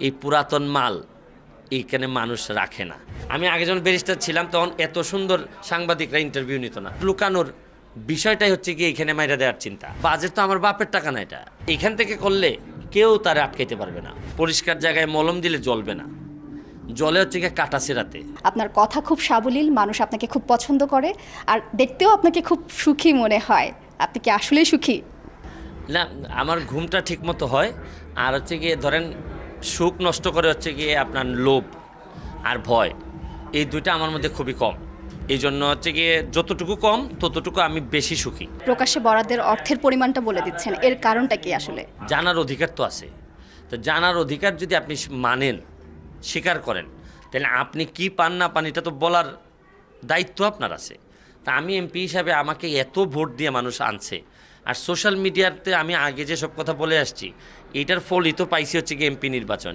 এই পুরাতন মাল এইখানে মানুষ রাখে না। আমি আগে যখন ব্যারিস্টার ছিলাম তখন এত সুন্দর সাংবাদিকরা ইন্টারভিউ নিত না। লুকানোর বিষয়টাই হচ্ছে কি এখানে মাইরা দেওয়ার চিন্তা। বাজেট তো আমার বাপের টাকা না, এটা এখান থেকে করলে কেউ তারে আটকাইতে পারবে না। পরিষ্কার জায়গায় মলম দিলে জ্বলবে না, জলে হচ্ছে গিয়ে কাটা সেরাতে। আপনার কথা খুব সাবলীল, মানুষ আপনাকে খুব পছন্দ করে, আর দেখতেও আপনাকে খুব সুখী মনে হয়। আপনি কি আসলেই সুখী? না, আমার ঘুমটা ঠিক মতো হয়। আর হচ্ছে গিয়ে ধরেন সুখ নষ্ট করে হচ্ছে গিয়ে আপনার লোভ আর ভয়, এই দুইটা আমার মধ্যে খুবই কম। এই জন্য হচ্ছে গিয়ে যতটুকু কম ততটুকু আমি বেশি সুখী। প্রকাশ্যে বরাদ্দের অর্থের পরিমাণটা বলে দিচ্ছেন, এর কারণটা কি আসলে? জানার অধিকার তো আছে, তো জানার অধিকার যদি আপনি মানেন, স্বীকার করেন, তাহলে আপনি কি পান না পান এটা তো বলার দায়িত্ব আপনার আছে। তা আমি এমপি হিসাবে আমাকে এত ভোট দিয়ে মানুষ আনছে, আর সোশ্যাল মিডিয়াতে আমি আগে যে সব কথা বলে আসছি, এটার ফলই তো পাইছি হচ্ছে কি এমপি নির্বাচনে।